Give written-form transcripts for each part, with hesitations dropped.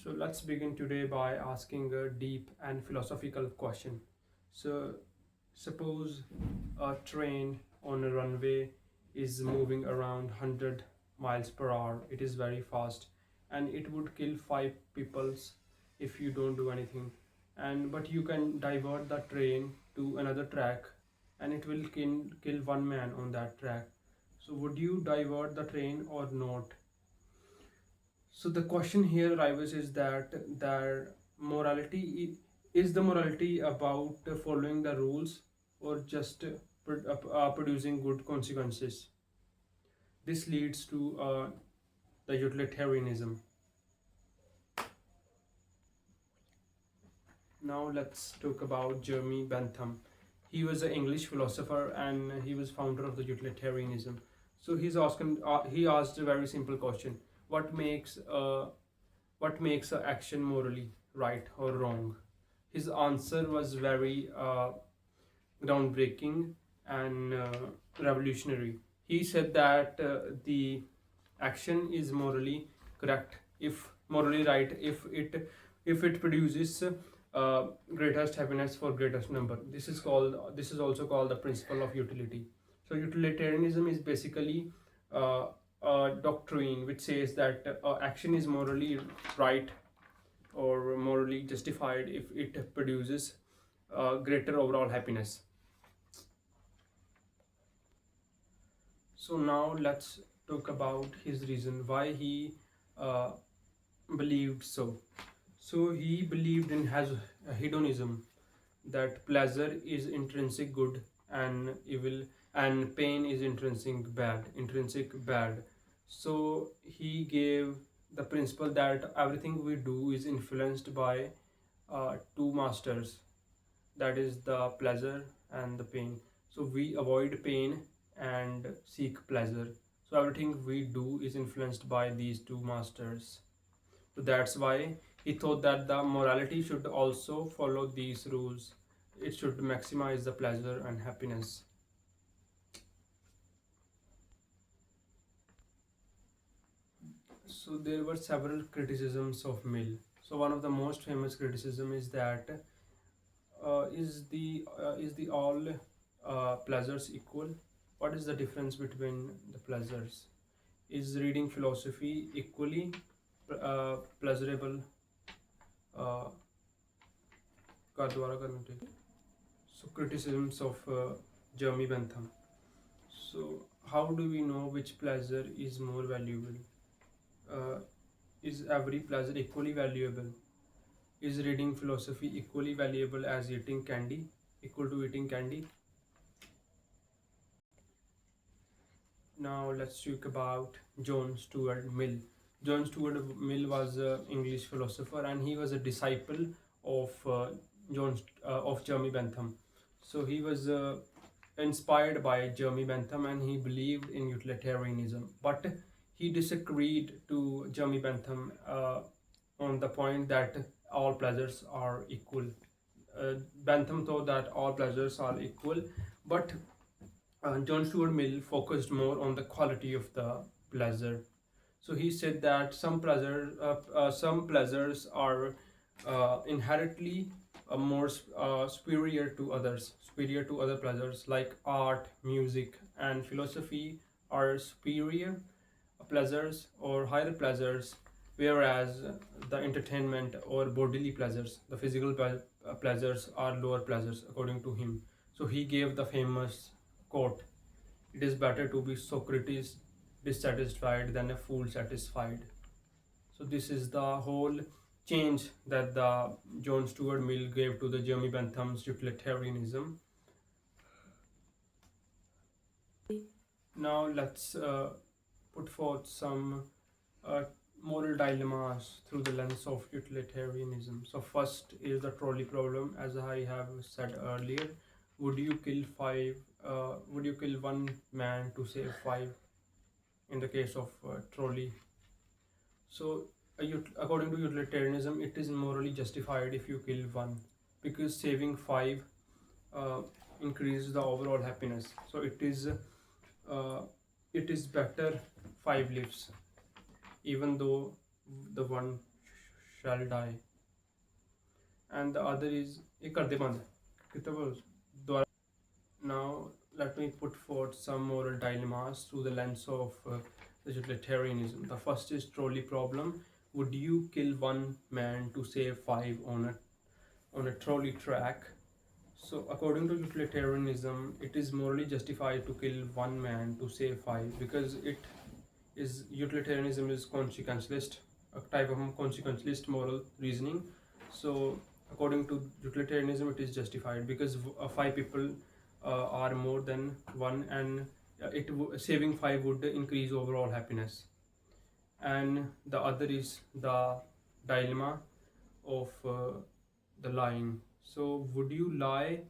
So let's begin today by asking a deep and philosophical question. So suppose a train on a runway is moving around 100 miles per hour. It is very fast and it would kill 5 people if you don't do anything. But you can divert the train to another track and it will kill one man on that track. So would you divert the train or not? So the question here arises is that their morality is the morality about following the rules or just producing good consequences. This leads to the utilitarianism. Now let's talk about Jeremy Bentham. He was an English philosopher and he was founder of the utilitarianism. So he asked a very simple question: What makes an action morally right or wrong? His answer was very groundbreaking and revolutionary. He said that the action is morally correct if morally right if it produces greatest happiness for greatest number. This is also called the principle of utility. So utilitarianism is basically a doctrine which says that action is morally right or morally justified if it produces greater overall happiness. So now let's talk about his reason why he uh, believed so. So he believed in has hedonism, that pleasure is intrinsic good and evil, and pain is intrinsic bad. So he gave the principle that everything we do is influenced by two masters, that is the pleasure and the pain. So we avoid pain and seek pleasure. So everything we do is influenced by these two masters. So that's why he thought that the morality should also follow these rules. It should maximize the pleasure and happiness. So there were several criticisms of Mill. So one of the most famous criticism is that is the all pleasures equal? What is the difference between the pleasures? Is reading philosophy equally pleasurable? uh, का दोबारा करना चाहिए. So criticisms of Jeremy Bentham. So how do we know which pleasure is more valuable? Uh, is every pleasure equally valuable? Is reading philosophy equally valuable as eating candy? Equal to eating candy? Now let's talk about John Stuart Mill. John Stuart Mill was an English philosopher and he was a disciple of of Jeremy Bentham. So he was inspired by Jeremy Bentham and he believed in utilitarianism. But he disagreed to Jeremy Bentham on the point that all pleasures are equal. Bentham thought that all pleasures are equal, but John Stuart Mill focused more on the quality of the pleasure. So he said that some pleasures are inherently more superior to other pleasures, like art, music, and philosophy are superior pleasures or higher pleasures, whereas the entertainment or bodily pleasures, the pleasures, are lower pleasures according to him. So he gave the famous quote: "It is better to be Socrates dissatisfied than a fool satisfied." So this is the whole change that the John Stuart Mill gave to the Jeremy Bentham's utilitarianism. Now let's put forth some uh, moral dilemmas through the lens of utilitarianism. So first is the trolley problem, as I have said earlier. Would you kill five? Would you kill one man to save five? In the case of trolley. So, according to utilitarianism, it is morally justified if you kill one, because saving five uh, increases the overall happiness. So uh, it is better five lives, even though the one shall die. And the other is ये कर दे बंद कितना बोल दोबारा. Now let me put forth some moral dilemmas through the lens of the utilitarianism. The first is trolley problem. Would you kill one man to save five on a trolley track? So according to utilitarianism, it is morally justified to kill one man to save five, because it is utilitarianism is consequentialist, a type of consequentialist moral reasoning. So according to utilitarianism, it is justified because five people are more than one, and saving five would increase overall happiness. And the other is the dilemma of the lying. So would you lie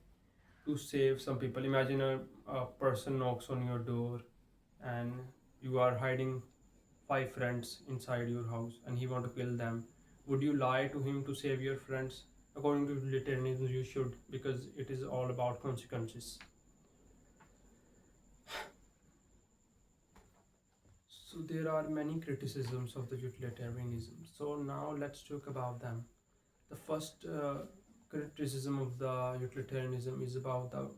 to save some people? Imagine a person knocks on your door and you are hiding five friends inside your house and he want to kill them. Would you lie to him to save your friends? According to utilitarianism, you should, because it is all about consequences. So there are many criticisms of the utilitarianism. So now let's talk about them. The first criticism of the utilitarianism is about the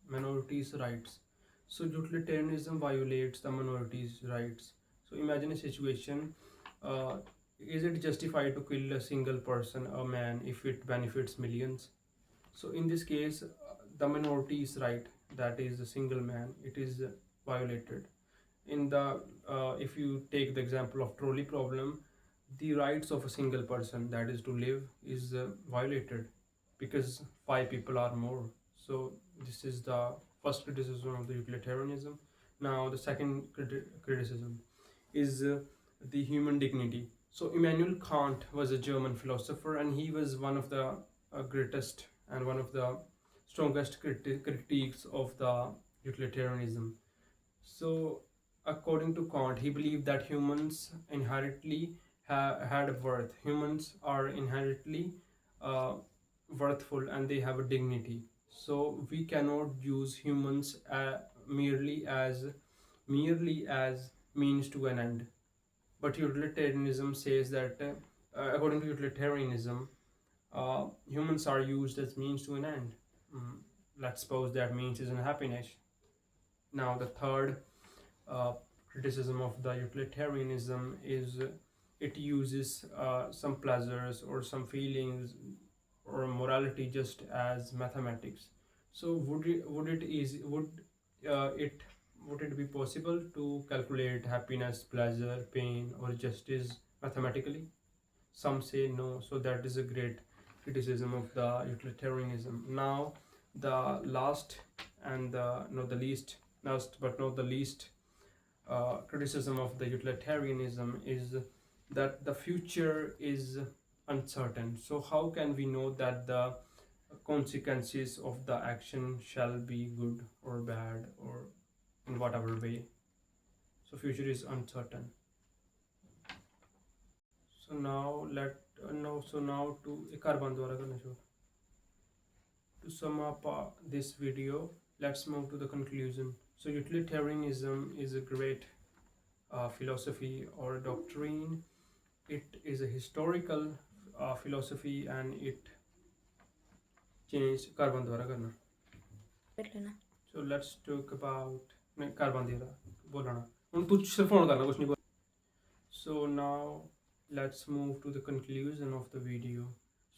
minorities' rights. So utilitarianism violates the minorities' rights. So imagine a situation. Is it justified to kill a single person, a man, if it benefits millions? So in this case, the minority's right, that is a single man, it is violated. In the if you take the example of trolley problem, the rights of a single person, that is to live, is violated because five people are more. So this is the first criticism of the utilitarianism. Now the second criticism is the human dignity. So Immanuel Kant was a German philosopher, and he was one of the greatest and one of the strongest critiques of the utilitarianism. So according to Kant, he believed that humans inherently had a worth. Humans are inherently uh, worthful and they have a dignity. So we cannot use humans merely as means to an end. But utilitarianism says that, according to utilitarianism, humans are used as means to an end. Let's suppose that means is in happiness. Now the third uh, criticism of the utilitarianism is it uses some pleasures or some feelings or morality just as mathematics. So would it be possible to calculate happiness, pleasure, pain, or justice mathematically? Some say no. So that is a great criticism of the utilitarianism. Now the last and not the least, last but not the least criticism of the utilitarianism is that the future is uncertain. So how can we know that the consequences of the action shall be good or bad or in whatever way? So future is uncertain. So now to sum up this video, let's move to the conclusion. So utilitarianism is a great philosophy or doctrine. It is a historical philosophy, and it changed carbon द्वारा करना. So let's talk about नहीं carbon दे रहा बोलना उन तू सिर्फ phone करना कुछ नहीं बोल. So now let's move to the conclusion of the video.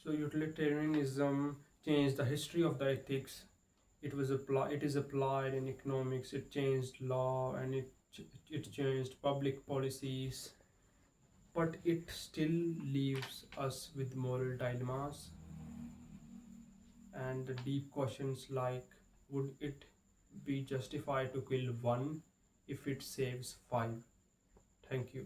So utilitarianism changed the history of the ethics. It is applied in economics. It changed law, and it changed public policies. But it still leaves us with moral dilemmas and deep questions like, would it be justified to kill one if it saves five? Thank you.